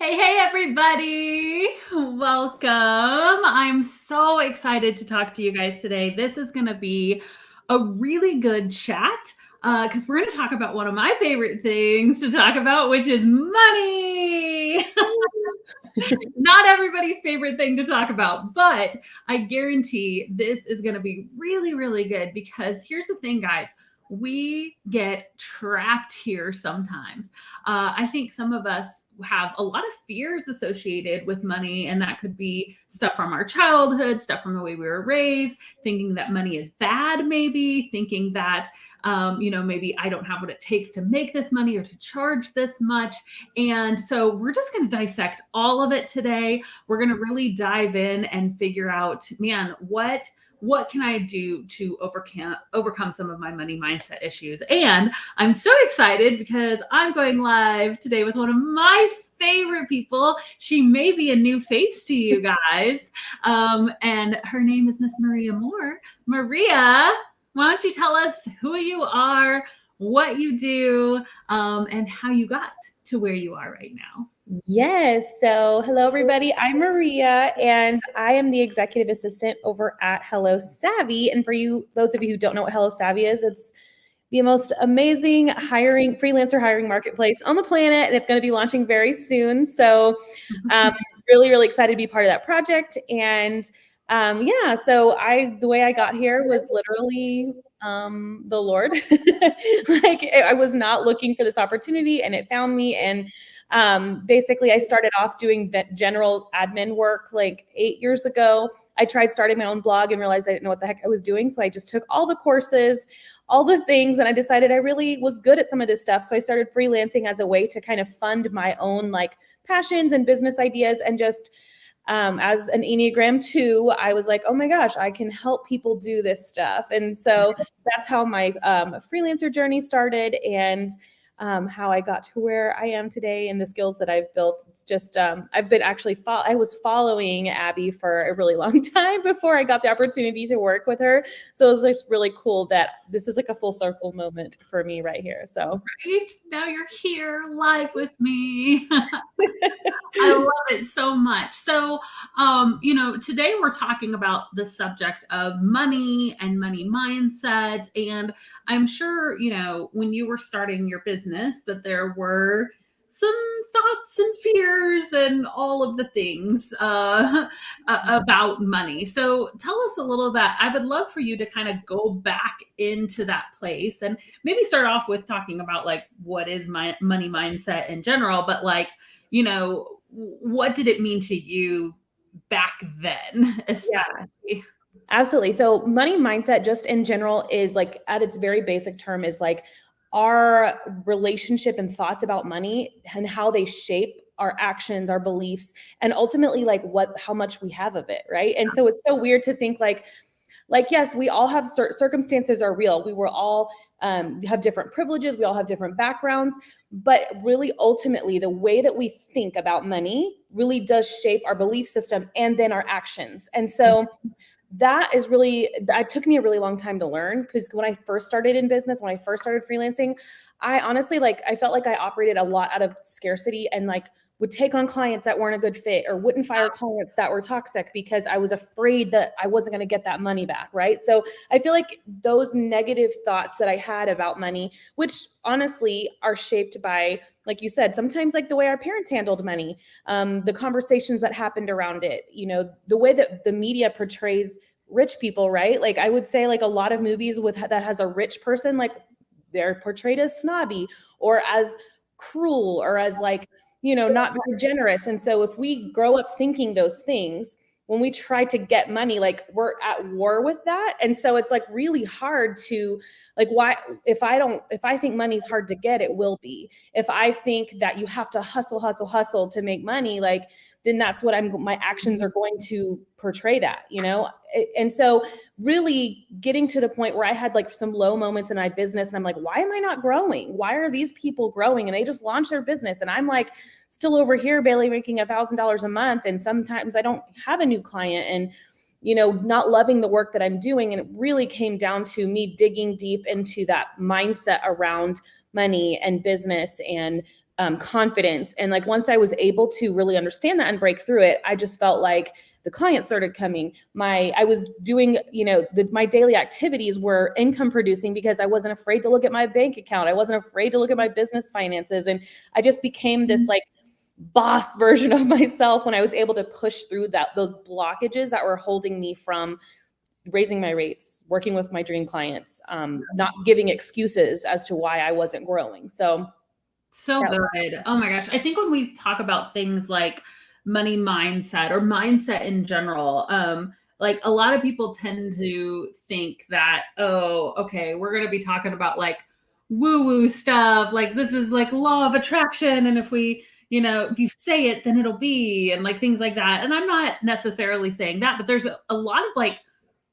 Hey, everybody. Welcome. I'm so excited to talk to you guys today. This is going to be a really good chat because we're going to talk about one of my favorite things to talk about, which is money. Not everybody's favorite thing to talk about, but I guarantee this is going to be really, really good because here's the thing, guys. We get trapped here sometimes. I think some of us have a lot of fears associated with money, and that could be stuff from our childhood, stuff from the way we were raised, thinking that money is bad, maybe thinking that maybe I don't have what it takes to make this money or to charge this much. And so we're just going to dissect all of it today. We're going to really dive in and figure out, man, what can I do to overcome some of my money mindset issues? And I'm so excited because I'm going live today with one of my favorite people. She may be a new face to you guys. And her name is Miss Maria Moore. Maria, why don't you tell us who you are, what you do, and how you got to where you are right now? Yes. So, hello, everybody. I'm Maria, and I am the executive assistant over at Hello Savvy. And for you, those of you who don't know what Hello Savvy is, it's the most amazing freelancer hiring marketplace on the planet, and it's going to be launching very soon. So, really, really excited to be part of that project. And so the way I got here was literally the Lord. I was not looking for this opportunity, and it found me. And basically, I started off doing general admin work like 8 years ago. I tried starting my own blog and realized I didn't know what the heck I was doing. So I just took all the courses, all the things, and I decided I really was good at some of this stuff. So I started freelancing as a way to kind of fund my own passions and business ideas. And just as an Enneagram 2, I was like, oh my gosh, I can help people do this stuff. And so that's how my freelancer journey started, and how I got to where I am today and the skills that I've built. It's just, I've been actually, I was following Abby for a really long time before I got the opportunity to work with her. So it was just really cool that this is like a full circle moment for me right here. So right now you're here live with me. I love it so much. So, today we're talking about the subject of money and money mindset. And I'm sure, when you were starting your business, that there were some thoughts and fears and all of the things about money. So tell us a little bit. I would love for you to kind of go back into that place and maybe start off with talking about what is my money mindset in general, but what did it mean to you back then, especially? yeah, absolutely. So money mindset just in general is at its very basic term is our relationship and thoughts about money and how they shape our actions, our beliefs, and ultimately how much we have of it. Right. And so it's so weird to think yes, we all have circumstances are real. We were all have different privileges. We all have different backgrounds, but really ultimately the way that we think about money really does shape our belief system and then our actions. And so that took me a really long time to learn, because when I first started in business, when I first started freelancing, I honestly, I felt like I operated a lot out of scarcity and would take on clients that weren't a good fit or wouldn't fire clients that were toxic because I was afraid that I wasn't going to get that money back. Right. So I feel like those negative thoughts that I had about money, which honestly are shaped by, like you said, sometimes the way our parents handled money, the conversations that happened around it, the way that the media portrays rich people, right? I would say a lot of movies that has a rich person, they're portrayed as snobby or as cruel or as not very generous. And so if we grow up thinking those things, when we try to get money, we're at war with that. And so it's really hard to why, if I think money's hard to get, it will be. If I think that you have to hustle to make money, then that's what my actions are going to portray that, And so really getting to the point where I had some low moments in my business and I'm why am I not growing? Why are these people growing? And they just launched their business. And I'm still over here barely making $1,000 a month. And sometimes I don't have a new client and, not loving the work that I'm doing. And it really came down to me digging deep into that mindset around money and business and confidence. And like, once I was able to really understand that and break through it, I just felt like the clients started coming. I was doing, my daily activities were income producing because I wasn't afraid to look at my bank account. I wasn't afraid to look at my business finances. And I just became this like boss version of myself when I was able to push through those blockages that were holding me from raising my rates, working with my dream clients, not giving excuses as to why I wasn't growing. So good. Oh my gosh. I think when we talk about things like money mindset or mindset in general, like a lot of people tend to think that, oh, okay, we're going to be talking about like woo-woo stuff. Like this is like law of attraction. And if if you say it, then it'll be, and like things like that. And I'm not necessarily saying that, but there's a lot of like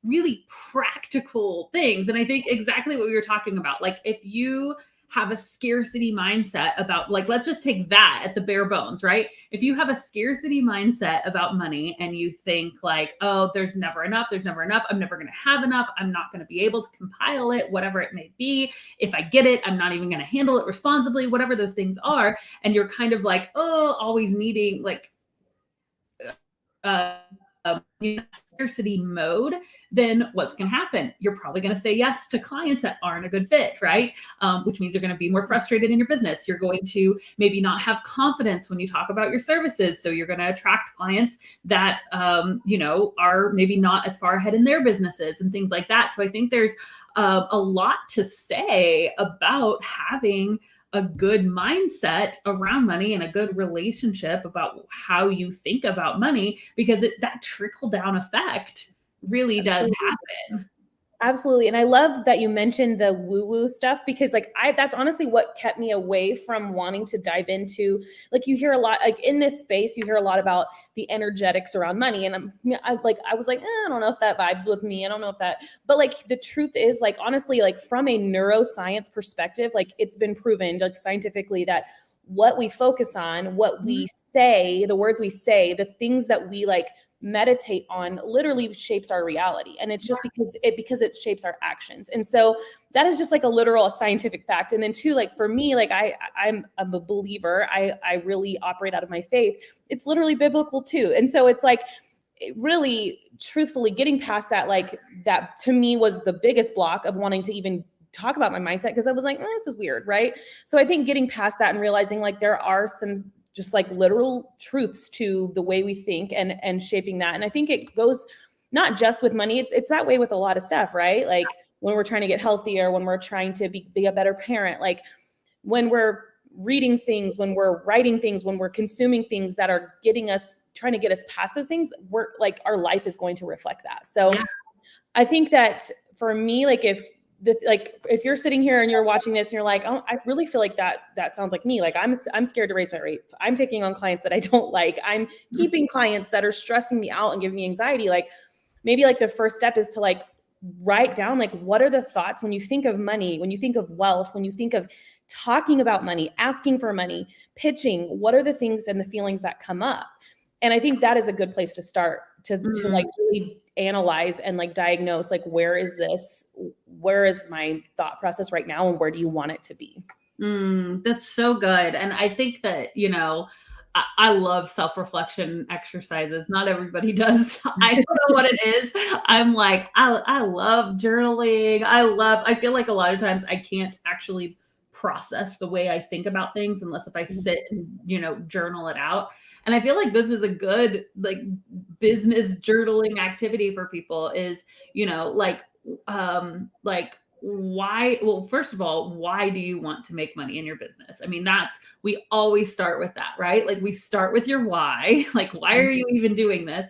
really practical things. And I think exactly what we were talking about, like if you have a scarcity mindset about, like, let's just take that at the bare bones, right? If you have a scarcity mindset about money and you think like, oh, there's never enough, I'm never going to have enough, I'm not going to be able to compile it, whatever it may be. If I get it, I'm not even going to handle it responsibly, whatever those things are. And you're kind of like, oh, always needing like, scarcity mode, then what's going to happen? You're probably going to say yes to clients that aren't a good fit, right? Which means you're going to be more frustrated in your business. You're going to maybe not have confidence when you talk about your services. So you're going to attract clients that, are maybe not as far ahead in their businesses and things like that. So I think there's a lot to say about having a good mindset around money and a good relationship about how you think about money, because that trickle down effect really does happen. Absolutely. And I love that you mentioned the woo-woo stuff, because like that's honestly what kept me away from wanting to dive into, like, you hear a lot, like in this space, you hear a lot about the energetics around money. And I was like, I don't know if that vibes with me. I don't know if that, but like the truth is, like, honestly, like from a neuroscience perspective, like it's been proven like scientifically that what we focus on, what we say, the words we say, the things that we like meditate on literally shapes our reality. And it's just because it shapes our actions. And so that is just like a scientific fact. And then two, like for me, like I'm a believer. I really operate out of my faith. It's literally biblical too. And so it's like, really truthfully getting past that, like that to me was the biggest block of wanting to even talk about my mindset, because I was like, this is weird, right? So I think getting past that and realizing like there are some just like literal truths to the way we think and shaping that. And I think it goes not just with money. It's that way with a lot of stuff, right? Like when we're trying to get healthier, when we're trying to be a better parent, like when we're reading things, when we're writing things, when we're consuming things that are trying to get us past those things, we're like, our life is going to reflect that. So I think that for me, like if you're sitting here and you're watching this and you're like, oh, I really feel like that sounds like me. Like I'm scared to raise my rates. I'm taking on clients that I don't like. I'm keeping clients that are stressing me out and giving me anxiety. Like maybe like the first step is to like write down, like, what are the thoughts when you think of money, when you think of wealth, when you think of talking about money, asking for money, pitching, what are the things and the feelings that come up? And I think that is a good place to start to like really analyze and like diagnose, like, where is my thought process right now and where do you want it to be? That's so good. And I think that, I love self-reflection exercises. Not everybody does. I don't know what it is. I'm like, I love journaling. I feel like a lot of times I can't actually process the way I think about things unless if I sit and, journal it out. And I feel like this is a good like business journaling activity for people is, why, well, first of all, why do you want to make money in your business? I mean, we always start with that, right? Like we start with your why, like, why are you even doing this?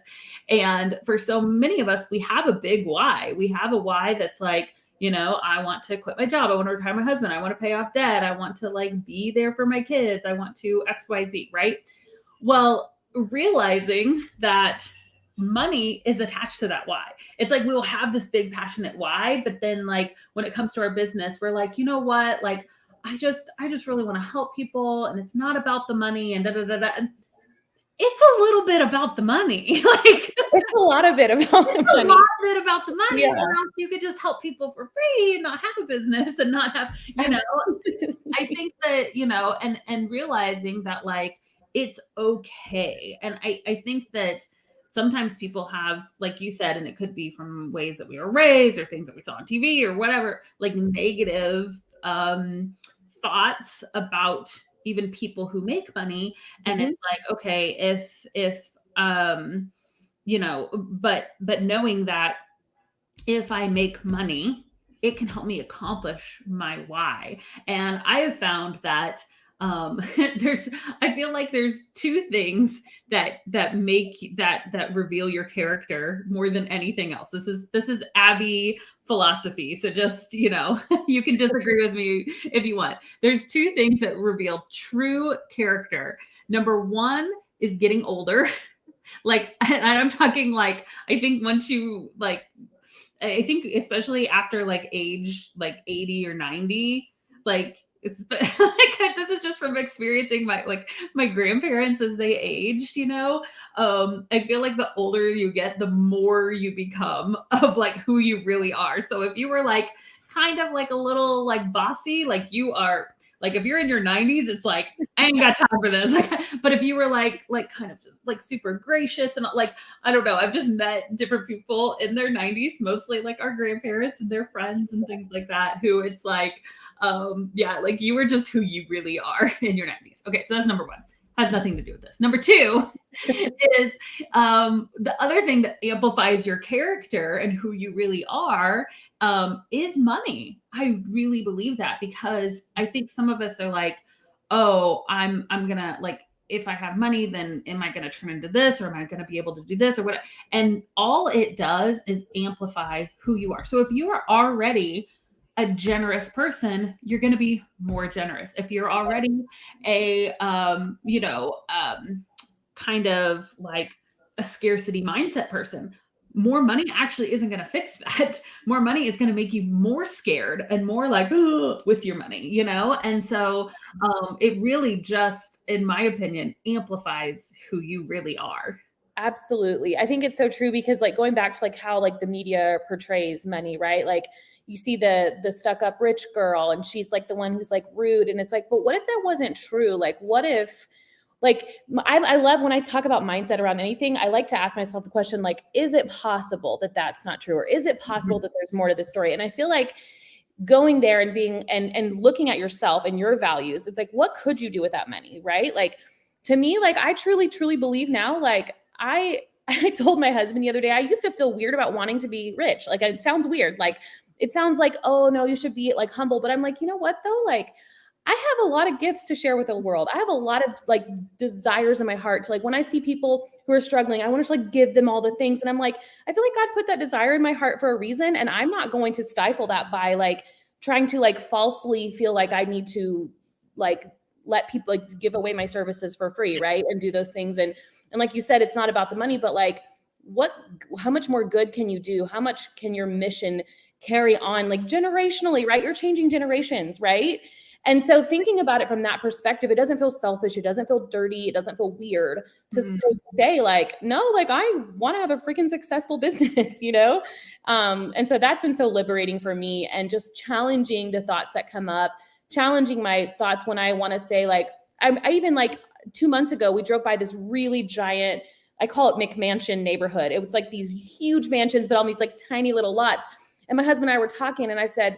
And for so many of us, we have a big why. We have a why that's like, I want to quit my job. I want to retire my husband. I want to pay off debt. I want to like be there for my kids. I want to XYZ, right? Well, realizing that money is attached to that why. It's like we'll have this big passionate why, but then like when it comes to our business, we're like, you know what? Like I just really want to help people and it's not about the money and da da da da. And it's a little bit about the money. Like it's a lot of it about the money. A lot of it about the money. Yeah. Or else you could just help people for free and not have a business and not have, I think that, and realizing that like it's okay. And I think that sometimes people have, like you said, and it could be from ways that we were raised or things that we saw on TV or whatever, like negative thoughts about even people who make money. And Mhm. it's like, okay, if but knowing that if I make money, it can help me accomplish my why. And I have found that there's I feel like there's two things that reveal your character more than anything else. This is Abby philosophy. So just, you can disagree with me if you want. There's two things that reveal true character. Number one is getting older. Like, and I'm talking like, I think once you like, I think especially after like age like 80 or 90, like it's like this is just from experiencing my grandparents as they aged. I feel like the older you get, the more you become of like who you really are. So if you were like kind of like a little like bossy, like you are, like if you're in your 90s, it's like I ain't got time for this. Like, but if you were like kind of like super gracious and like, I don't know, I've just met different people in their 90s, mostly like our grandparents and their friends and things like that, who it's like, yeah, like you were just who you really are in your 90s. Okay, so that's number one. Has nothing to do with this. Number two is the other thing that amplifies your character and who you really are is money. I really believe that, because I think some of us are like, oh, I'm gonna like, if I have money, then am I going to turn into this, or am I going to be able to do this or what? And all it does is amplify who you are. So if you are already a generous person, you're going to be more generous. If you're already a, kind of like a scarcity mindset person, more money actually isn't going to fix that. More money is going to make you more scared and more like with your money. And so it really just, in my opinion, amplifies who you really are. Absolutely. I think it's so true because like going back to like how like the media portrays money, right? Like you see the stuck up rich girl and she's like the one who's like rude, and it's like, but what if that wasn't true? Like what if like I love when I talk about mindset around anything, I like to ask myself the question, like, is it possible that that's not true? Or is it possible that there's more to this story? And I feel like going there and being and looking at yourself and your values, it's like, what could you do with that money? Right? Like to me, like I truly believe now, like I told my husband the other day, I used to feel weird about wanting to be rich. Like it sounds weird. Like it sounds like, oh no, you should be like humble. But I'm like, you know what though? Like I have a lot of gifts to share with the world. I have a lot of like desires in my heart to like, when I see people who are struggling, I want to like give them all the things. And I'm like, I feel like God put that desire in my heart for a reason. And I'm not going to stifle that by like trying to like falsely feel like I need to like let people like give away my services for free, right? And do those things. And like you said, it's not about the money, but like how much more good can you do? How much can your mission carry on like generationally, right? You're changing generations, right? And so thinking about it from that perspective, it doesn't feel selfish. It doesn't feel dirty. It doesn't feel weird to say like, no, like I want to have a freaking successful business, And so that's been so liberating for me, and just challenging the thoughts that come up, challenging my thoughts when I want to say like, I even like 2 months ago, we drove by this really giant, I call it McMansion neighborhood. It was like these huge mansions, but on these like tiny little lots. And my husband and I were talking, and I said,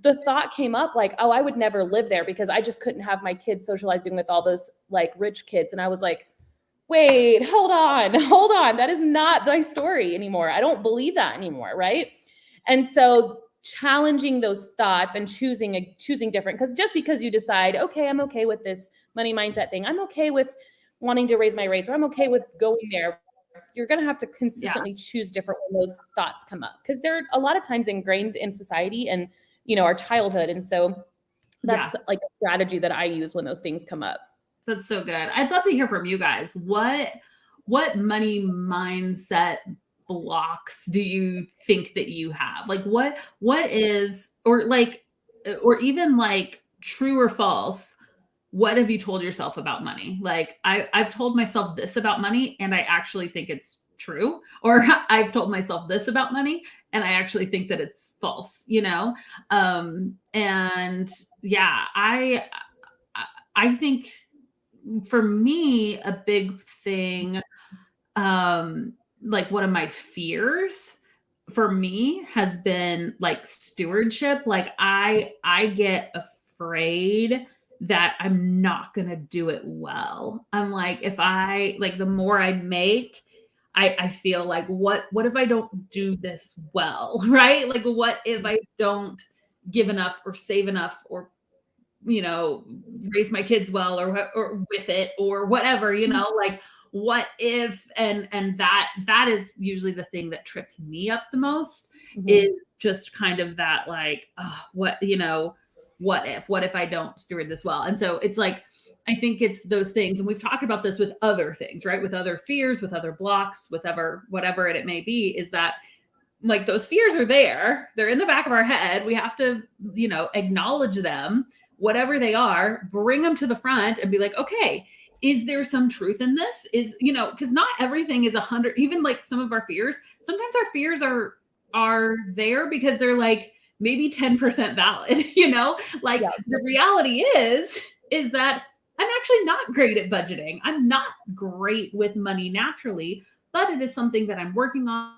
the thought came up like, oh, I would never live there because I just couldn't have my kids socializing with all those like rich kids. And I was like, wait, hold on. That is not my story anymore. I don't believe that anymore. Right. And so challenging those thoughts and choosing different, because just because you decide, okay, I'm okay with this money mindset thing, I'm okay with wanting to raise my rates, or I'm okay with going there, you're going to have to consistently choose different when those thoughts come up, because they're a lot of times ingrained in society and our childhood. And so that's like a strategy that I use when those things come up. That's so good. I'd love to hear from you guys. What money mindset blocks do you think that you have? Like what is, or even like true or false, what have you told yourself about money? Like I've told myself this about money and I actually think it's true, or I've told myself this about money And I actually think that it's false, you know? And yeah, I think for me, a big thing, like one of my fears for me has been like stewardship. Like I get afraid that I'm not going to do it well. I'm like, if I like the more I make, I feel like what if I don't do this well, right? Like what if I don't give enough or save enough or raise my kids well or with it or whatever, like what if and that is usually the thing that trips me up the most is just kind of that like, oh, what if I don't steward this well? And so it's like, I think it's those things. And we've talked about this with other things, right? With other fears, with other blocks, with whatever it may be, is that like those fears are there. They're in the back of our head. We have to, acknowledge them, whatever they are, bring them to the front and be like, okay, is there some truth in this? Because not everything is 100, even like some of our fears, sometimes our fears are there because they're like maybe 10% valid, like the reality is that I'm actually not great at budgeting. I'm not great with money naturally, but it is something that I'm working on.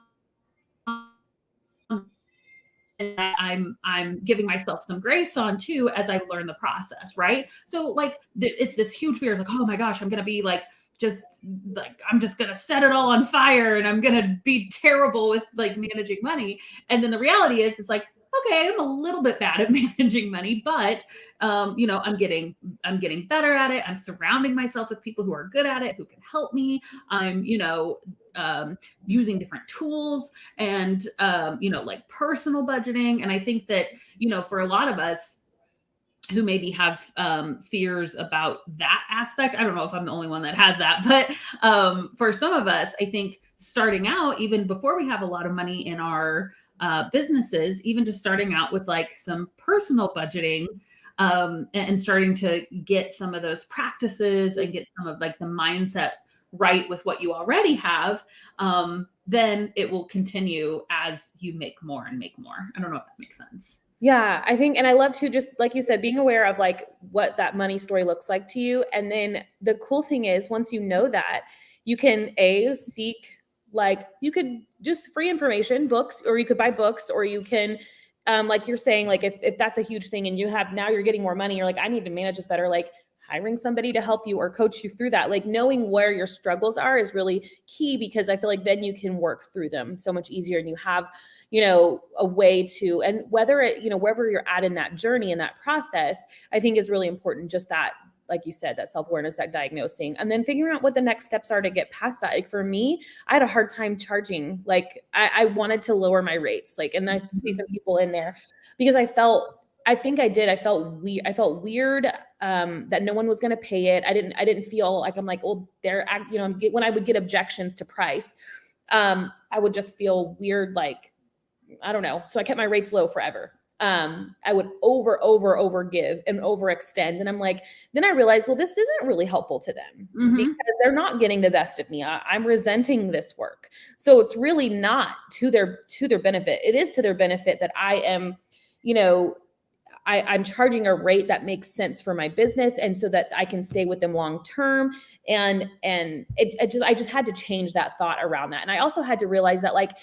And I'm giving myself some grace on too as I learn the process, right? So like it's this huge fear, like, oh my gosh, I'm gonna be like I'm just gonna set it all on fire and I'm gonna be terrible with like managing money. And then the reality is, it's like, okay, I'm a little bit bad at managing money, but I'm getting better at it. I'm surrounding myself with people who are good at it, who can help me. I'm using different tools and like personal budgeting. And I think that for a lot of us who maybe have fears about that aspect, I don't know if I'm the only one that has that, but for some of us, I think starting out, even before we have a lot of money in our businesses, even just starting out with like some personal budgeting, and starting to get some of those practices and get some of like the mindset right with what you already have, then it will continue as you make more and make more. I don't know if that makes sense. Yeah, I think, and I love to just, like you said, being aware of like what that money story looks like to you. And then the cool thing is, once you know that, you can seek, like, you could just free information, books, or you could buy books, or you can, like you're saying, like if that's a huge thing and now you're getting more money, you're like, I need to manage this better, like hiring somebody to help you or coach you through that. Like knowing where your struggles are is really key, because I feel like then you can work through them so much easier, and you have, a way to, and whether it, wherever you're at in that journey, in that process, I think is really important. Just that, like you said, that self-awareness, that diagnosing, and then figuring out what the next steps are to get past that. Like for me, I had a hard time charging. Like I wanted to lower my rates, like, and I see some people in there because I felt weird that no one was going to pay it. I didn't feel like, I'm like, well, when I would get objections to price, I would just feel weird, like, I don't know. So I kept my rates low forever. I would over give and overextend. And I'm like, then I realized, well, this isn't really helpful to them because they're not getting the best of me. I'm resenting this work. So it's really not to their benefit. It is to their benefit that I am, I'm charging a rate that makes sense for my business, and so that I can stay with them long term. And I just had to change that thought around that. And I also had to realize that, like,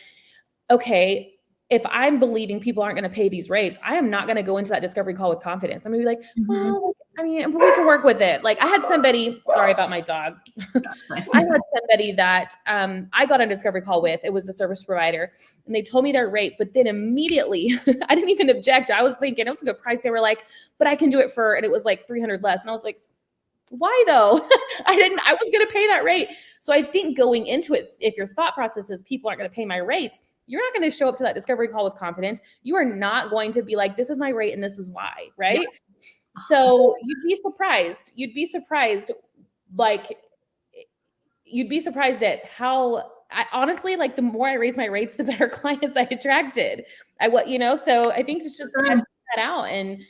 okay, if I'm believing people aren't going to pay these rates, I am not going to go into that discovery call with confidence. I'm going to be like, well, I mean, we can work with it. Like I had somebody, sorry about my dog. I had somebody that I got a discovery call with. It was a service provider, and they told me their rate, but then immediately I didn't even object. I was thinking it was a good price. They were like, but I can do it and it was like 300 less. And I was like, why though? I was going to pay that rate. So I think going into it, if your thought process is people aren't going to pay my rates, you're not going to show up to that discovery call with confidence. You are not going to be like, this is my rate and this is why, right? Yeah. So you'd be surprised. Like, you'd be surprised at how, honestly, like the more I raised my rates, the better clients I attracted. So I think it's just testing that out and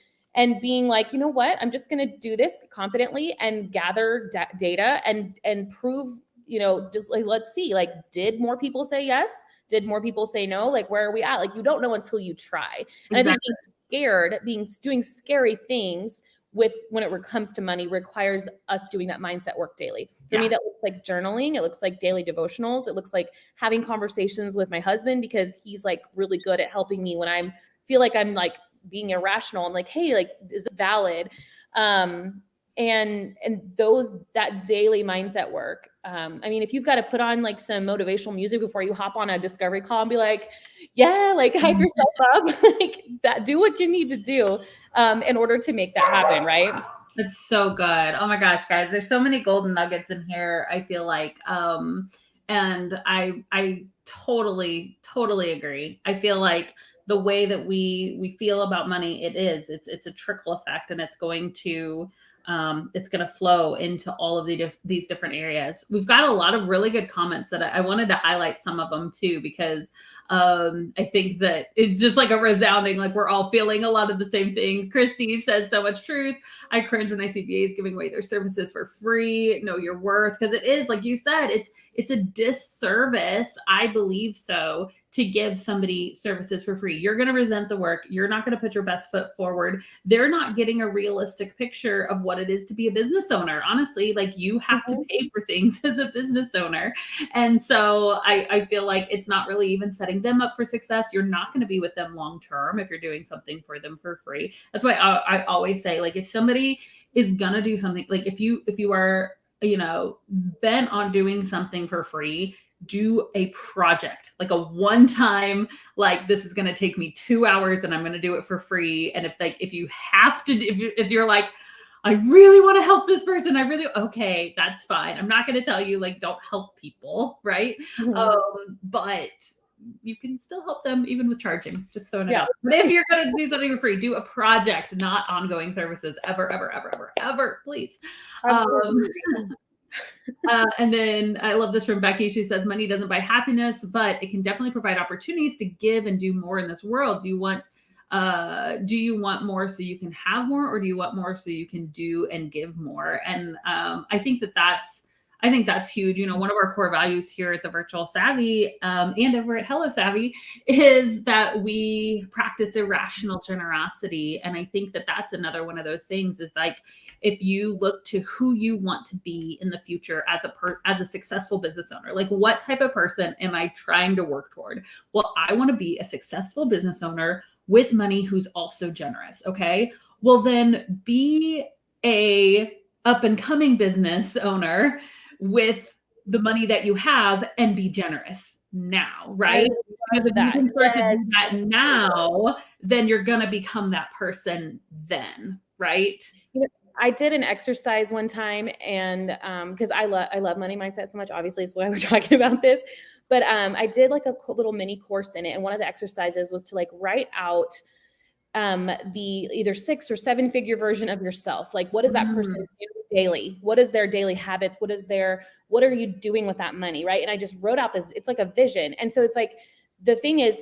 being like, you know what, I'm just going to do this confidently and gather data and prove, just like, let's see, like, did more people say yes? Did more people say no? Like, where are we at? Like, you don't know until you try. And I think doing scary things when it comes to money requires us doing that mindset work daily. For me, that looks like journaling. It looks like daily devotionals. It looks like having conversations with my husband, because he's like really good at helping me when feel like I'm like being irrational. I'm like, hey, like, is this valid? And that daily mindset work. I mean, if you've got to put on like some motivational music before you hop on a discovery call and be like, yeah, like hype yourself up, like that, do what you need to do in order to make that happen, right? It's so good. Oh my gosh, guys, there's so many golden nuggets in here, I feel like. And I totally agree. I feel like the way that we feel about money, it's a trickle effect, and it's going to flow into all of these different areas. We've got a lot of really good comments that I wanted to highlight some of them too, because I think that it's just like a resounding, like we're all feeling a lot of the same thing. Christy says, so much truth. I cringe when I see VAs giving away their services for free. Know your worth. Because it is, like you said, it's a disservice, I believe so, to give somebody services for free. You're going to resent the work. You're not going to put your best foot forward. They're not getting a realistic picture of what it is to be a business owner. Honestly, like, you have to pay for things as a business owner. And so I feel like it's not really even setting them up for success. You're not going to be with them long-term if you're doing something for them for free. That's why I always say, like, if somebody is going to do something, like if you are, bent on doing something for free, do a project, like a one-time, like, this is going to take me 2 hours and I'm going to do it for free. And if you have to, if you're like, I really want to help this person, okay, that's fine. I'm not going to tell you, like, don't help people, right? But you can still help them even with charging, just so out. But if you're going to do something for free, do a project, not ongoing services, ever, please. And then I love this from Becky. She says, money doesn't buy happiness, but it can definitely provide opportunities to give and do more in this world. Do you want more so you can have more, or do you want more so you can do and give more? And I think that's huge. One of our core values here at the Virtual Savvy and over at Hello Savvy is that we practice irrational generosity. And I think that that's another one of those things, is like, if you look to who you want to be in the future as a successful business owner, like, what type of person am I trying to work toward? Well, I want to be a successful business owner with money who's also generous. Okay. Well, then be a up and coming business owner with the money that you have and be generous now, right? Because if you can start to do that now, then you're going to become that person then, right? I did an exercise one time, and because I love money mindset so much, obviously it's why we're talking about this, but I did like a little mini course in it. And one of the exercises was to like write out the either 6 or 7 figure version of yourself. Like, what does that person do daily? What is their daily habits? What are you doing with that money? Right. And I just wrote out this, it's like a vision. And so it's like, the thing is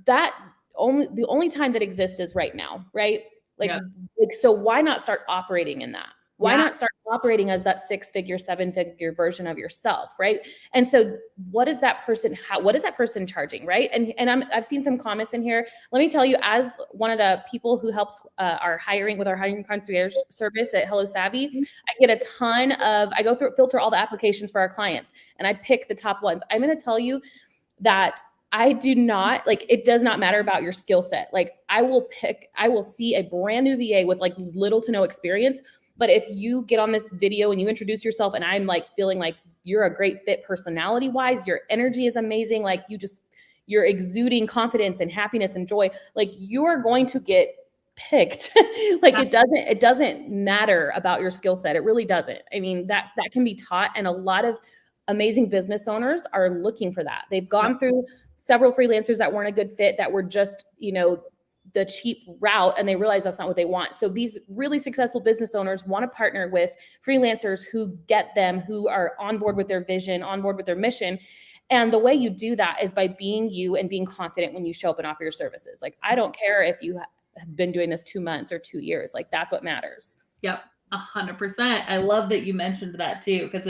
that the only time that exists is right now. Right. Like, so why not start operating in that? Why not start operating as that 6 figure, 7 figure version of yourself, right? And so what is that person charging, right? And I've seen some comments in here. Let me tell you, as one of the people who helps our hiring concierge service at Hello Savvy, I get a ton of, I go through, filter all the applications for our clients, and I pick the top ones. I'm going to tell you that I do not, like, it does not matter about your skill set. Like, I will see a brand new VA with like little to no experience. But if you get on this video and you introduce yourself, and I'm like feeling like you're a great fit personality wise, your energy is amazing. Like, you're exuding confidence and happiness and joy. Like, you're going to get picked. Like, it doesn't matter about your skill set. It really doesn't. I mean, that can be taught. And a lot of amazing business owners are looking for that. They've gone through several freelancers that weren't a good fit, that were just, the cheap route, and they realize that's not what they want. So these really successful business owners want to partner with freelancers who get them, who are on board with their vision, on board with their mission. And the way you do that is by being you and being confident when you show up and offer your services. Like, I don't care if you have been doing this 2 months or 2 years, like, that's what matters. Yep. 100%. I love that you mentioned that too, because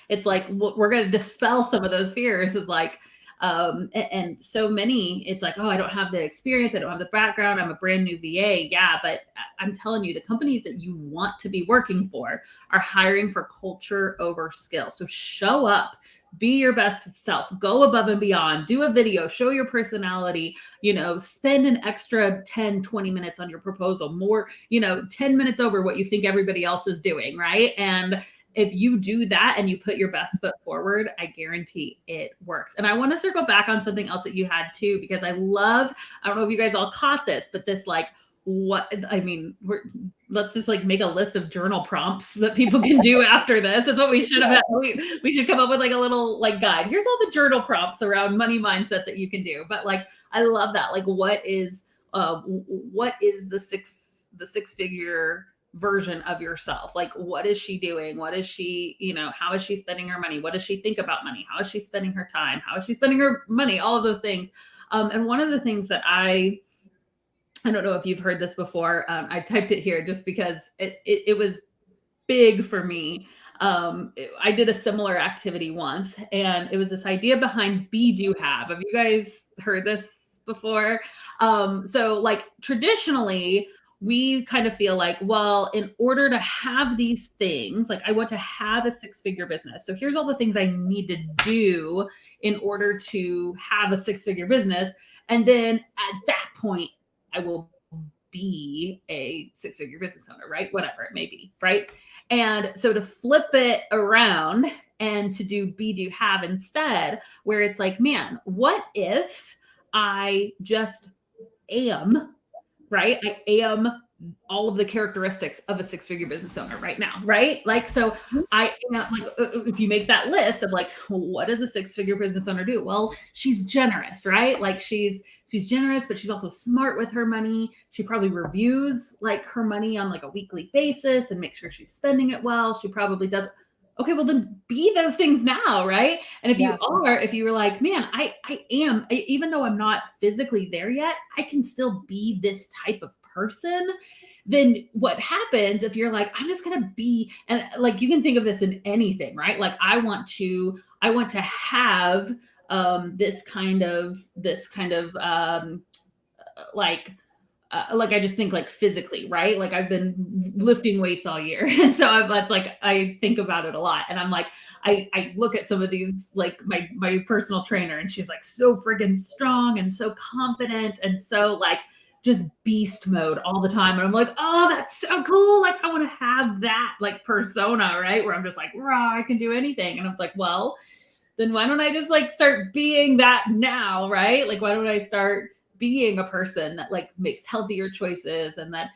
it's like, we're going to dispel some of those fears. Is like, And so many, it's like, oh, I don't have the experience. I don't have the background. I'm a brand new VA. Yeah. But I'm telling you, the companies that you want to be working for are hiring for culture over skill. So show up, be your best self, go above and beyond, do a video, show your personality, spend an extra 10, 20 minutes on your proposal, more, 10 minutes over what you think everybody else is doing. Right. And if you do that and you put your best foot forward, I guarantee it works. And I want to circle back on something else that you had too, because I don't know if you guys all caught this, but this let's just make a list of journal prompts that people can do after this. That's what we should have had. We should come up with a little guide. Here's all the journal prompts around money mindset that you can do. But I love that. What is the six-figure version of yourself? What is she doing? What is she, how is she spending her money? What does she think about money? How is she spending her time? How is she spending her money? All of those things. And one of the things that I don't know if you've heard this before. I typed it here just because it was big for me. I did a similar activity once, and it was this idea behind be, do, have. Have you guys heard this before? So traditionally, we kind of feel well, in order to have these things, I want to have a six-figure business. So here's all the things I need to do in order to have a six-figure business. And then at that point, I will be a six-figure business owner, right? Whatever it may be, right? And so to flip it around and to do be, do, have instead, where it's man, what if I just am, right? I am all of the characteristics of a six-figure business owner right now, right? So I am if you make that list of what does a six-figure business owner do? Well, she's generous, right? She's generous, but she's also smart with her money. She probably reviews her money on a weekly basis and make sure she's spending it well. She probably does. Okay, well then be those things now, right? And if you were man, I am, even though I'm not physically there yet, I can still be this type of person. Then what happens if you're I'm just going to be, and you can think of this in anything, right? I want to have this kind of I just think physically, right? I've been lifting weights all year. And so I think about it a lot. And I'm I look at some of these, my personal trainer, and she's so friggin' strong and so confident and so just beast mode all the time. And I'm oh, that's so cool. I want to have that persona, right? Where I'm just rah, I can do anything. And I was well, then why don't I just start being that now, right? Why don't I start being a person that makes healthier choices and that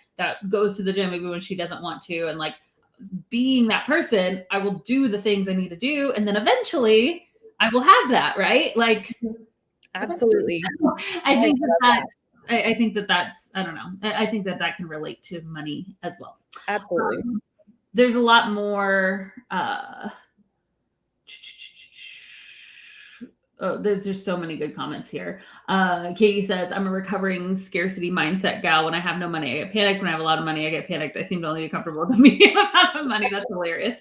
goes to the gym even when she doesn't want to, and being that person, I will do the things I need to do, and then eventually I will have that, right? Absolutely. I think that's I think that's, I don't know. I think that can relate to money as well. Absolutely. There's a lot more. There's just so many good comments here. Katie says, I'm a recovering scarcity mindset gal. When I have no money, I get panicked. When I have a lot of money, I get panicked. I seem to only be comfortable with the medium amount of money. That's hilarious.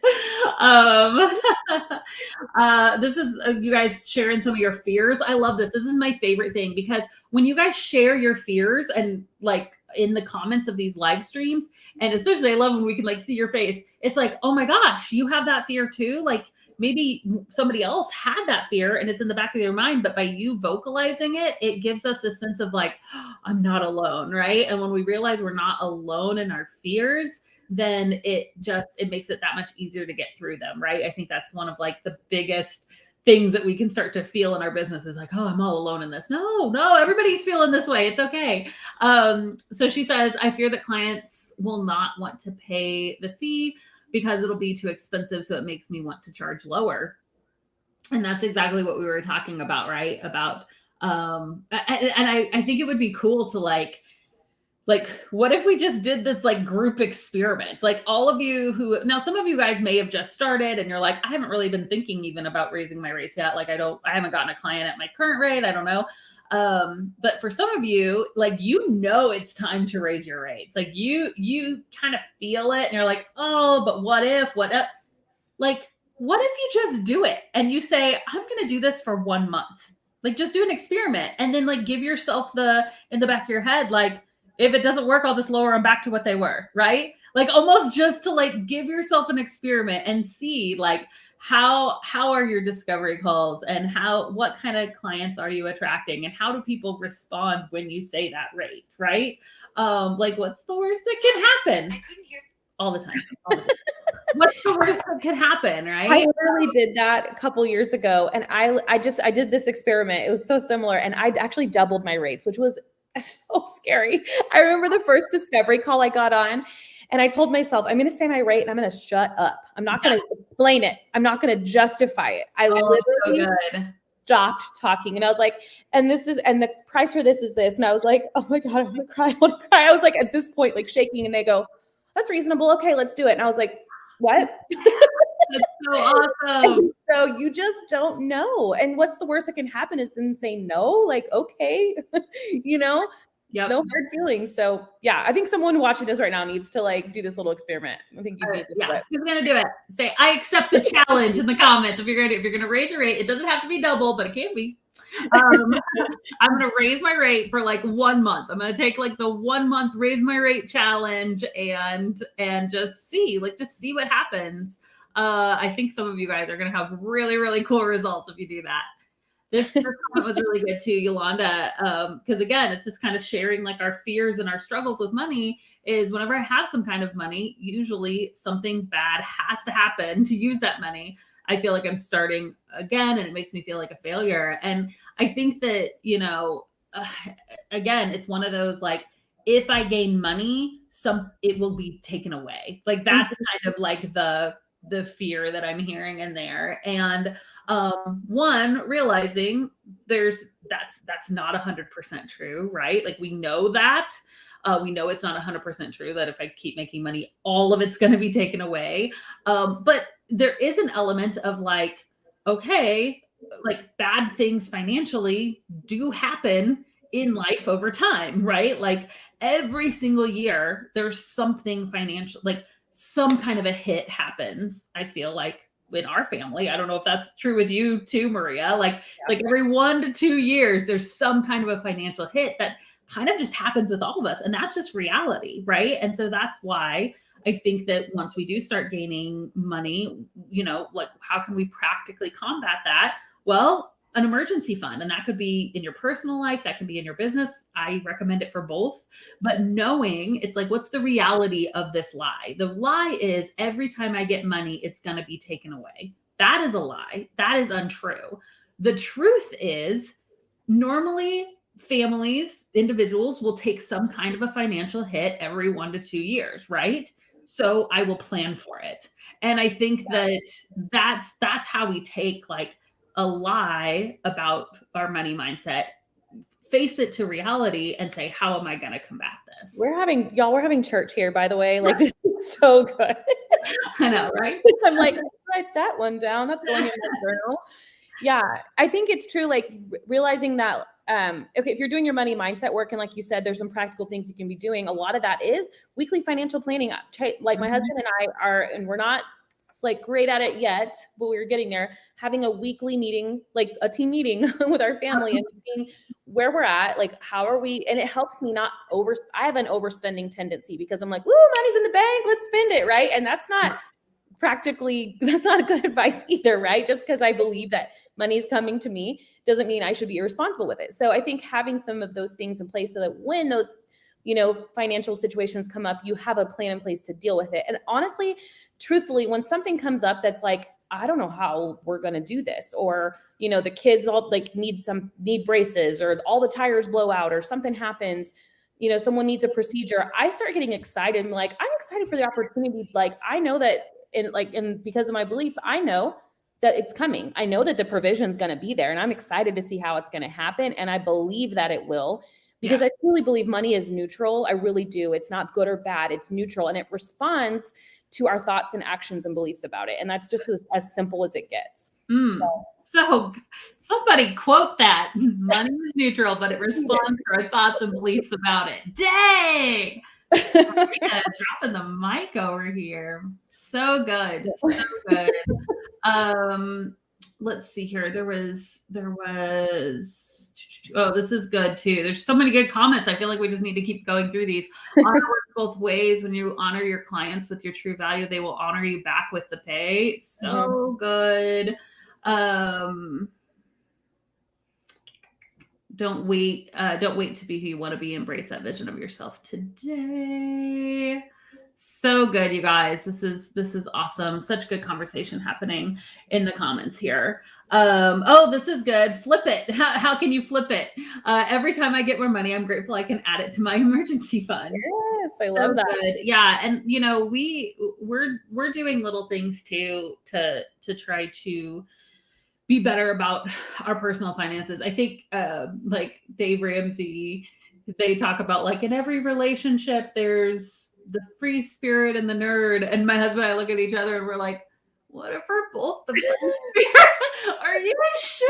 This is you guys sharing some of your fears. I love this. This is my favorite thing, because when you guys share your fears and in the comments of these live streams, and especially I love when we can see your face. It's oh my gosh, you have that fear too. Maybe somebody else had that fear and it's in the back of their mind, but by you vocalizing it, it gives us this sense of I'm not alone, right? And when we realize we're not alone in our fears, then it makes it that much easier to get through them, right? I think that's one of the biggest things that we can start to feel in our business is oh, I'm all alone in this. No, everybody's feeling this way. It's okay. So she says, I fear that clients will not want to pay the fee because it'll be too expensive. So it makes me want to charge lower. And that's exactly what we were talking about, right? About, and I think it would be cool to what if we just did this group experiment? All of you who, now some of you guys may have just started and you're I haven't really been thinking even about raising my rates yet. I haven't gotten a client at my current rate. I don't know. But for some of you, it's time to raise your rates. You kind of feel it and you're oh, but what if, what if you just do it and you say, I'm going to do this for 1 month. Like just do an experiment and then like give yourself in the back of your head, like, if it doesn't work, I'll just lower them back to what they were, right? Like almost just to like give yourself an experiment and see like how are your discovery calls and what kind of clients are you attracting and how do people respond when you say that rate, right? Like what's the worst that can happen? I couldn't hear. All the time. What's the worst that could happen, right? I literally did that a couple years ago, and I did this experiment. It was so similar, and I actually doubled my rates, which was so scary. I remember the first discovery call I got on, and I told myself, I'm going to say my rate, and I'm going to shut up. I'm not going to explain it. I'm not going to justify it. I literally stopped talking, and I was like, and the price for this is this, and I was like, oh my God, I want to cry. I was like, at this point, like shaking, and they go, that's reasonable. Okay, let's do it. And I was like, what? That's so awesome. So you just don't know. And what's the worst that can happen is them say no, like, okay, Yep. No hard feelings. So yeah, I think someone watching this right now needs to like do this little experiment. I think you need to do it. Who's gonna do it? Say, I accept the challenge in the comments. If you're gonna raise your rate, it doesn't have to be double, but it can be. I'm gonna raise my rate for like 1 month. I'm gonna take like the 1 month raise my rate challenge and just see what happens. I think some of you guys are gonna have really, really cool results if you do that. This comment was really good too, Yolanda, because again, it's just kind of sharing like our fears and our struggles with money. Is whenever I have some kind of money, usually something bad has to happen to use that money. I feel like I'm starting again, and it makes me feel like a failure. And I think that, again, it's one of those like, if I gain money, it will be taken away. Like that's kind of like the fear that I'm hearing in there. And one, realizing that's not 100% true, right? Like we know that. We know it's not 100% true that if I keep making money, all of it's going to be taken away. But there is an element of like, okay, like bad things financially do happen in life over time, right? Like every single year, there's something financial, like some kind of a hit happens. I feel like in our family, I don't know if that's true with you too, Maria, like every 1 to 2 years, there's some kind of a financial hit that kind of just happens with all of us. And that's just reality, right? And so that's why I think that once we do start gaining money, like how can we practically combat that? Well, an emergency fund, and that could be in your personal life, that can be in your business. I recommend it for both, but knowing it's like, what's the reality of this lie? The lie is every time I get money, it's going to be taken away. That is a lie. That is untrue. The truth is normally families, individuals will take some kind of a financial hit every 1 to 2 years, right? So I will plan for it. And I think that's how we take like a lie about our money mindset, face it to reality and say, how am I going to combat this? We're having church here, by the way. Like this is so good. I know, right? I'm like, let's write that one down. That's going in the journal. Yeah, I think it's true. Like realizing that, okay, if you're doing your money mindset work, and like you said, there's some practical things you can be doing. A lot of that is weekly financial planning. Like my husband and I are, and we're not like great at it yet, but we're getting there, having a weekly meeting, like a team meeting with our family and seeing where we're at, like how are we, and it helps me not I have an overspending tendency because I'm like, woo, money's in the bank, let's spend it, right? And that's not good advice either, right? Just because I believe that money is coming to me doesn't mean I should be irresponsible with it. So I think having some of those things in place so that when those financial situations come up, you have a plan in place to deal with it. And honestly, truthfully, when something comes up that's like, I don't know how we're going to do this, or, the kids all like need braces, or all the tires blow out, or something happens, someone needs a procedure, I start getting excited. I'm like, I'm excited for the opportunity. Like, I know that and because of my beliefs, I know that it's coming. I know that the provision is going to be there, and I'm excited to see how it's going to happen. And I believe that it will. Because I truly believe money is neutral. I really do. It's not good or bad. It's neutral. And it responds to our thoughts and actions and beliefs about it. And that's just as simple as it gets. So somebody quote that. Money is neutral, but it responds to our thoughts and beliefs about it. Dang! Maria, dropping the mic over here. So good. So good. let's see here. There was, oh, this is good too. There's so many good comments. I feel like we just need to keep going through these. Honor works both ways. When you honor your clients with your true value, they will honor you back with the pay. So good. Don't wait to be who you want to be. Embrace that vision of yourself today. So good, you guys. This is awesome. Such good conversation happening in the comments here. Oh, this is good. Flip it. How can you flip it? Every time I get more money, I'm grateful I can add it to my emergency fund. Yes, I love that. Good. Yeah, and we're doing little things too to try to be better about our personal finances. I think like Dave Ramsey, they talk about like in every relationship, there's the free spirit and the nerd. And my husband and I look at each other and we're like, what if we're both the free spirit? Are you sure?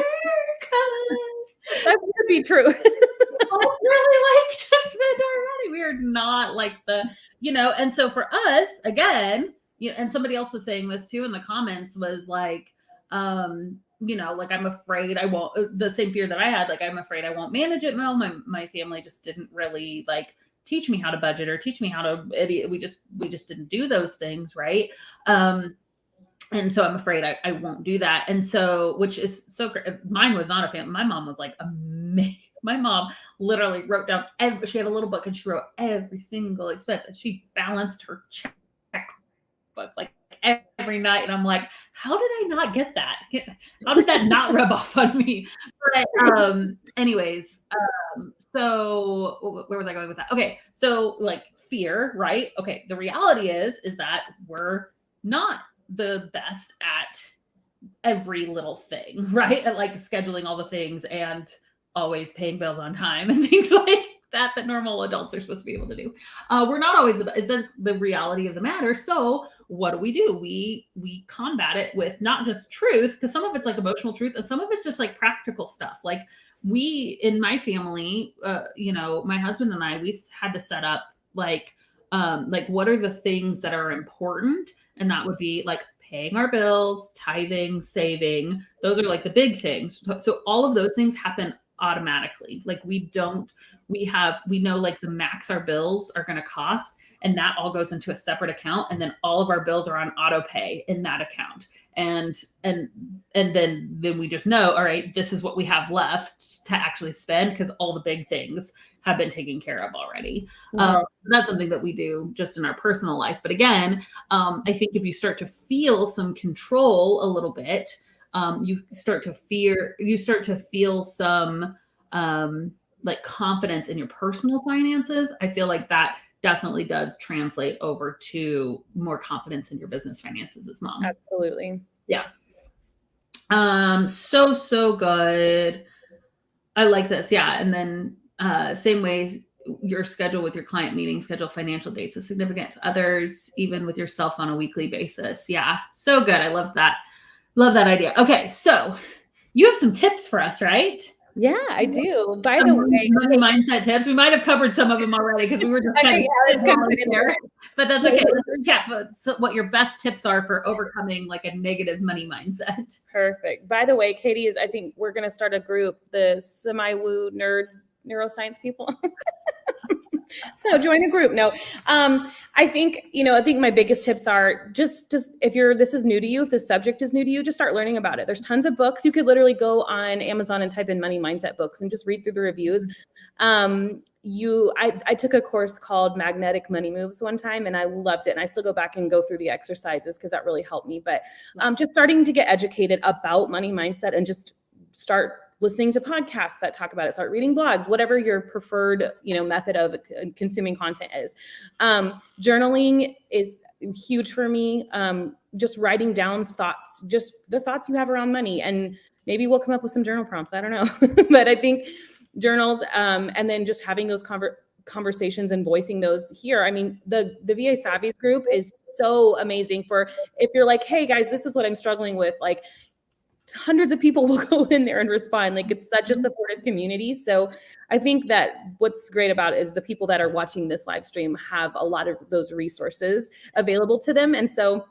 That could be true. I really like to spend our money. We are not like and so for us, again, and somebody else was saying this too in the comments was like, like I'm afraid I won't, the same fear that I had, like I'm afraid I won't manage it well. My family just didn't really like teach me how to budget or teach me how to, we just didn't do those things. Right. And so I'm afraid I won't do that. And so, which is so great. Mine was not a family. My mom was like amazing. My mom literally wrote down she had a little book and she wrote every single expense and she balanced her checkbook like every night. And I'm like, how did I not get that? How did that not rub off on me? But anyways, so where was I going with that? Okay. So like fear, right? Okay. The reality is that we're not the best at every little thing, right? At like scheduling all the things and always paying bills on time and things like that normal adults are supposed to be able to do. We're not always the reality of the matter. So what do? We combat it with not just truth, because some of it's like emotional truth and some of it's just like practical stuff. Like in my family, my husband and I, we had to set up like what are the things that are important? And that would be like paying our bills, tithing, saving. Those are like the big things. So all of those things happen automatically. Like we know like the max our bills are going to cost, and that all goes into a separate account. And then all of our bills are on auto pay in that account. And then we just know, all right, this is what we have left to actually spend because all the big things have been taken care of already. That's something that we do just in our personal life. But again, I think if you start to feel some control a little bit, you start to feel some like confidence in your personal finances. I feel like that definitely does translate over to more confidence in your business finances as well. Absolutely. Yeah. So good. I like this. Yeah. And then same way, your schedule with your client meetings, schedule financial dates with significant others, even with yourself on a weekly basis. Yeah. So good. I love that. Love that idea. Okay. So you have some tips for us, right? Yeah, I do. By the way, money mindset tips. We might have covered some of them already because we were just kind of in there. But that's okay. Let's recap what your best tips are for overcoming like a negative money mindset. Perfect. By the way, Katie, I think we're going to start a group, the semi-woo nerd neuroscience people. So join a group. No, I think my biggest tips are just if this is new to you, if this subject is new to you, just start learning about it. There's tons of books. You could literally go on Amazon and type in money mindset books and just read through the reviews. I took a course called Magnetic Money Moves one time and I loved it. And I still go back and go through the exercises because that really helped me. But just starting to get educated about money mindset and just start listening to podcasts that talk about it, start reading blogs, whatever your preferred, method of consuming content is. Journaling is huge for me. Just writing down thoughts, just the thoughts you have around money, and maybe we'll come up with some journal prompts. I don't know, but I think journals, and then just having those conversations and voicing those here. I mean, the VA Savvies group is so amazing for if you're like, hey guys, this is what I'm struggling with. Like, hundreds of people will go in there and respond. Like, it's such a supportive community. So I think that what's great about it is the people that are watching this live stream have a lot of those resources available to them. And so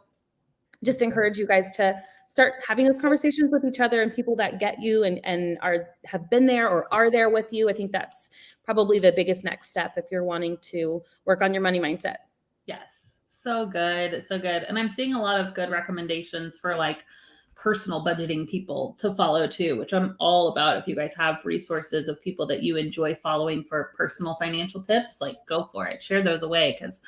just encourage you guys to start having those conversations with each other and people that get you and have been there or are there with you. I think that's probably the biggest next step if you're wanting to work on your money mindset. Yes. So good. So good. And I'm seeing a lot of good recommendations for like personal budgeting people to follow too, which I'm all about. If you guys have resources of people that you enjoy following for personal financial tips, like go for it. Share those away because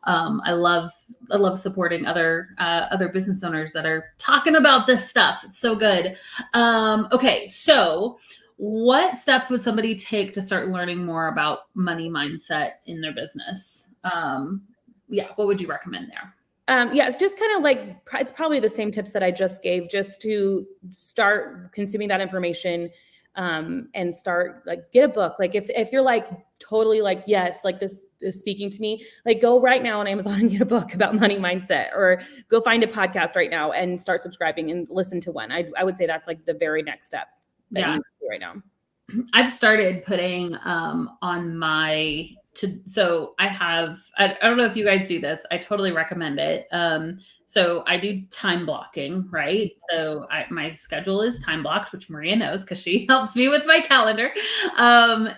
I love supporting other business owners that are talking about this stuff. It's so good. Okay, so what steps would somebody take to start learning more about money mindset in their business? What would you recommend there? Yeah, it's just kind of like, it's probably the same tips that I just gave, just to start consuming that information, and start like get a book. Like if you're like totally like, yes, like this is speaking to me, like go right now on Amazon and get a book about money mindset, or go find a podcast right now and start subscribing and listen to one. I would say that's like the very next step that you need to do right now. I've started putting on my so I don't know if you guys do this. I totally recommend it. So I do time blocking, right? So my schedule is time blocked, which Maria knows because she helps me with my calendar.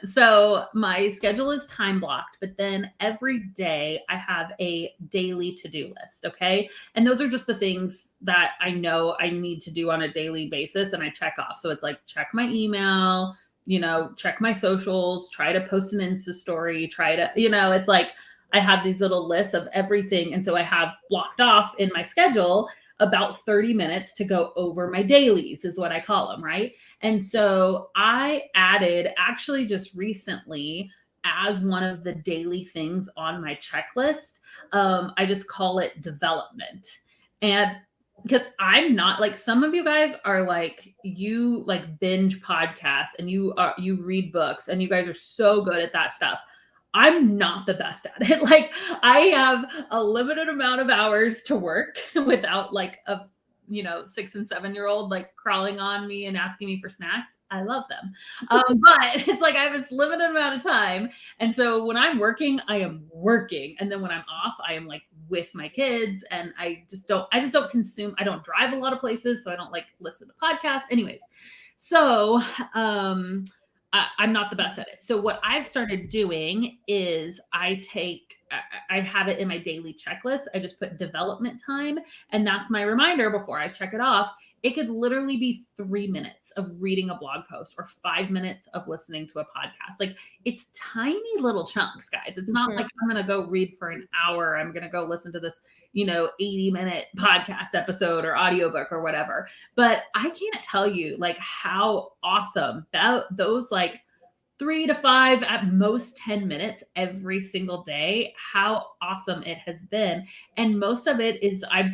So my schedule is time blocked, but then every day I have a daily to-do list. Okay. And those are just the things that I know I need to do on a daily basis. And I check off. So it's like, check my email, check my socials, try to post an Insta story, it's like I have these little lists of everything. And so I have blocked off in my schedule about 30 minutes to go over my dailies is what I call them. Right. And so I added actually just recently as one of the daily things on my checklist. I just call it development. And because I'm not like some of you guys are like, you like binge podcasts and you read books and you guys are so good at that stuff. I'm not the best at it. Like I have a limited amount of hours to work without like a 6 and 7 year old like crawling on me and asking me for snacks. I love them. But it's like I have this limited amount of time. And so when I'm working, I am working. And then when I'm off, I am like with my kids, and I just don't consume. I don't drive a lot of places. So I don't like listen to podcasts. Anyways. So, I'm not the best at it. So what I've started doing is I have it in my daily checklist. I just put development time, and that's my reminder before I check it off. It could literally be 3 minutes of reading a blog post or 5 minutes of listening to a podcast. Like it's tiny little chunks, guys. It's not like I'm going to go read for an hour. I'm going to go listen to this, 80-minute podcast episode or audiobook or whatever. But I can't tell you like how awesome those like 3 to 5, at most 10 minutes every single day, how awesome it has been. And most of it is I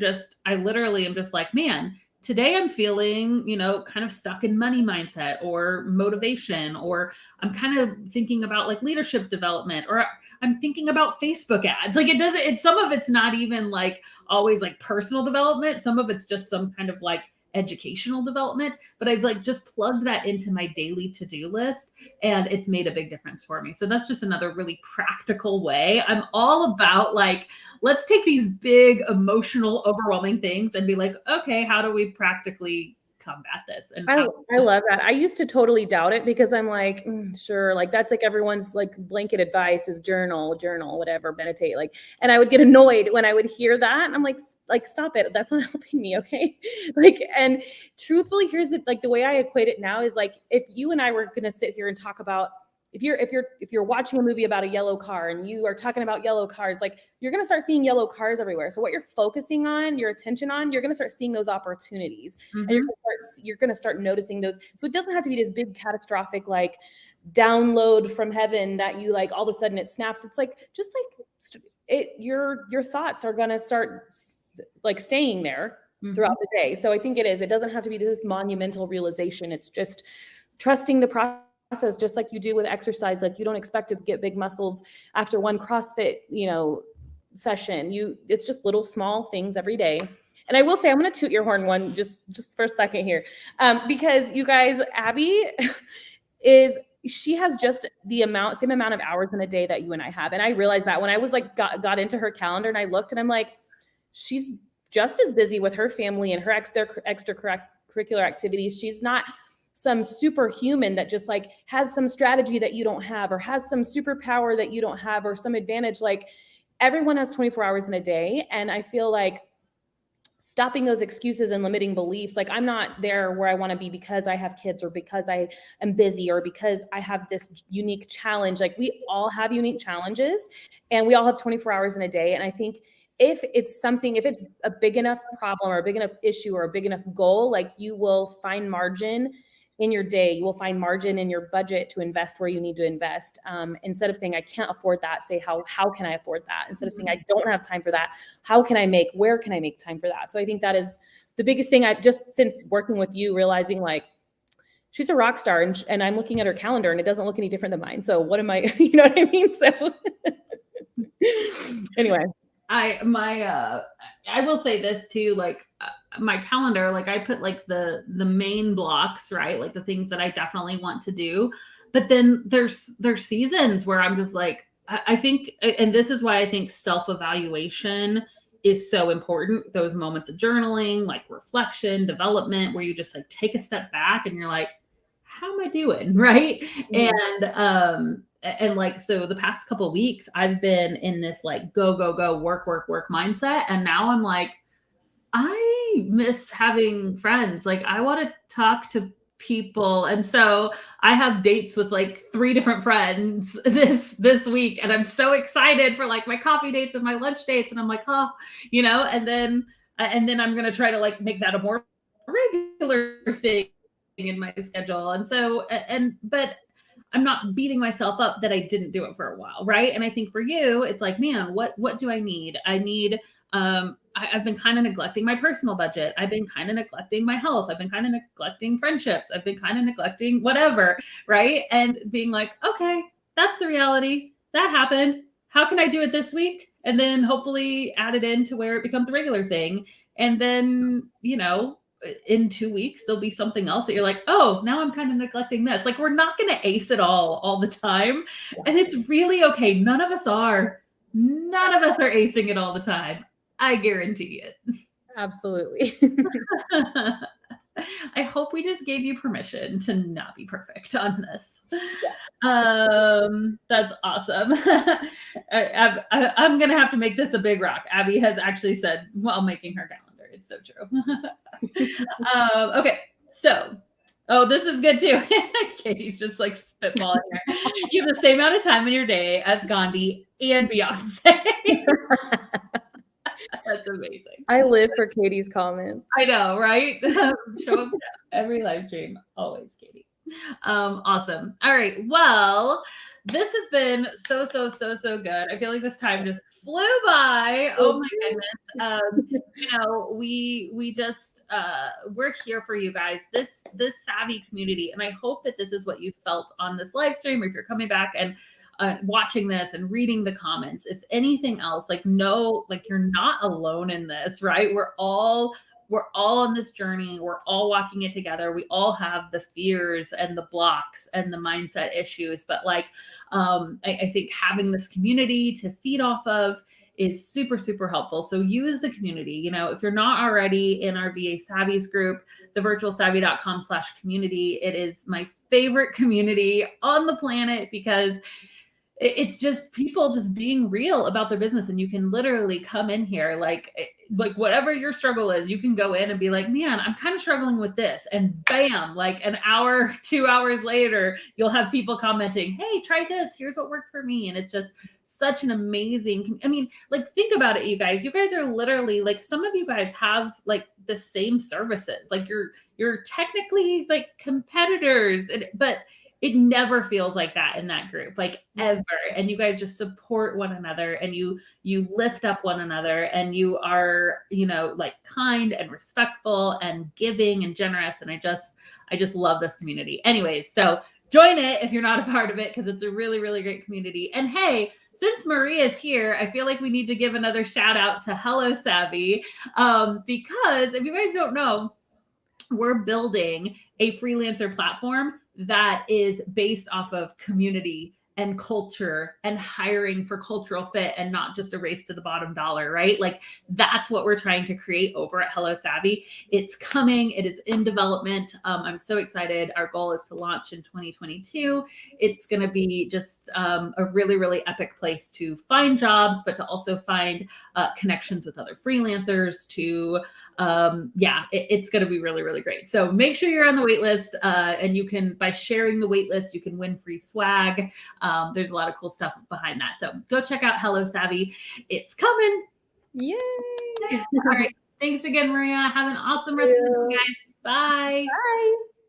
literally am just like, man, today I'm feeling, kind of stuck in money mindset or motivation, or I'm kind of thinking about like leadership development, or I'm thinking about Facebook ads. Like some of it's not even like always like personal development. Some of it's just some kind of like educational development, but I've like just plugged that into my daily to-do list, and it's made a big difference for me. So that's just another really practical way. I'm all about like, let's take these big emotional overwhelming things and be like, okay, how do we practically combat this? And I love that. I used to totally doubt it because I'm like, sure, like that's like everyone's like blanket advice is journal, whatever, meditate. Like, and I would get annoyed when I would hear that. And I'm like, stop it. That's not helping me. Okay. Like, and truthfully, here's the way I equate it now is like, if you and I were going to sit here and talk about, if you're watching a movie about a yellow car and you are talking about yellow cars, like you're going to start seeing yellow cars everywhere. So what you're focusing on, your attention on, you're going to start seeing those opportunities, and you're going to start noticing those. So it doesn't have to be this big catastrophic, like download from heaven that you like, all of a sudden it snaps. It's like, just like your thoughts are going to start like staying there throughout the day. So I think it doesn't have to be this monumental realization. It's just trusting the process, just like you do with exercise. Like you don't expect to get big muscles after one CrossFit, session. It's just little small things every day. And I will say, I'm going to toot your horn one just for a second here, because you guys, Abby she has just same amount of hours in a day that you and I have. And I realized that when I was like got into her calendar and I looked and I'm like, she's just as busy with her family and their extracurricular activities. She's not some superhuman that just like has some strategy that you don't have, or has some superpower that you don't have, or some advantage. Like, everyone has 24 hours in a day. And I feel like stopping those excuses and limiting beliefs, like, I'm not there where I want to be because I have kids, or because I am busy, or because I have this unique challenge. Like, we all have unique challenges, and we all have 24 hours in a day. And I think if it's a big enough problem, or a big enough issue, or a big enough goal, like, you will find margin in your day. You will find margin in your budget to invest where you need to invest. Instead of saying, I can't afford that, say, how can I afford that? Instead of saying, I don't have time for that, where can I make time for that? So I think that is the biggest thing. I just, since working with you, realizing like, she's a rock star, and I'm looking at her calendar and it doesn't look any different than mine. So what am I, you know what I mean? So anyway. I will say this too, like, my calendar, like, I put like the main blocks, right? Like the things that I definitely want to do. But then there's seasons where I'm just like, I think, and this is why I think self-evaluation is so important. Those moments of journaling, like reflection, development, where you just like take a step back and you're like, how am I doing? Right. Mm-hmm. And like, so the past couple of weeks, I've been in this like go, go, go, work, work, work mindset. And now I'm like, I miss having friends. Like, I want to talk to people. And so I have dates with like 3 different friends this week. And I'm so excited for like my coffee dates and my lunch dates. And I'm like, oh, and then I'm going to try to like make that a more regular thing in my schedule. And so, but I'm not beating myself up that I didn't do it for a while. Right. And I think for you, it's like, man, what do I need? I need, I've been kind of neglecting my personal budget. I've been kind of neglecting my health. I've been kind of neglecting friendships. I've been kind of neglecting whatever. Right. And being like, okay, that's the reality. That happened. How can I do it this week? And then hopefully add it in to where it becomes a regular thing. And then, in 2 weeks, there'll be something else that you're like, oh, now I'm kind of neglecting this. Like, we're not going to ace it all the time. And it's really okay. None of us are acing it all the time. I guarantee it. Absolutely. I hope we just gave you permission to not be perfect on this. Yeah. That's awesome. I'm going to have to make this a big rock. Abby has actually said while making her calendar. It's so true. Okay. So, this is good too. Katie's just like spitballing here. You have the same amount of time in your day as Gandhi and Beyonce. That's amazing. I live for Katie's comments. I know, right? Show up every live stream. Always, Katie. Awesome. All right. Well, this has been so good. I feel like this time just flew by. Oh my goodness. We just we're here for you guys. This savvy community, and I hope that this is what you felt on this live stream, or if you're coming back and watching this and reading the comments. If anything else, like, know, like, you're not alone in this, right? We're all on this journey. We're all walking it together. We all have the fears and the blocks and the mindset issues, but like, I think having this community to feed off of is super helpful. So use the community. If you're not already in our VA Savvies group, thevirtualsavvy.com/community, it is my favorite community on the planet, because it's just people just being real about their business. And you can literally come in here, like whatever your struggle is, you can go in and be like, man, I'm kind of struggling with this. And bam, like an hour, 2 hours later, you'll have people commenting, hey, try this. Here's what worked for me. And it's just such an amazing, like, think about it, you guys. You guys are literally, like, some of you guys have like the same services. Like, you're technically like competitors, but it never feels like that in that group, like, ever. And you guys just support one another, and you lift up one another, and you are, like, kind and respectful and giving and generous. And I just love this community. Anyways, so join it if you're not a part of it, because it's a really great community. And hey, since Maria's here, I feel like we need to give another shout out to Hello Savvy, because if you guys don't know, we're building a freelancer platform that is based off of community and culture and hiring for cultural fit and not just a race to the bottom dollar, right? Like that's what we're trying to create over at Hello Savvy. It's coming, it is in development. I'm so excited. Our goal is to launch in 2022. It's going to be just a really, really epic place to find jobs, but to also find connections with other freelancers to it's going to be really, really great. So make sure you're on the wait list, and you can, by sharing the wait list, you can win free swag. There's a lot of cool stuff behind that. So go check out Hello Savvy. It's coming. Yay. All right. Thanks again, Maria. Have an awesome rest of the day, guys. Bye. Bye.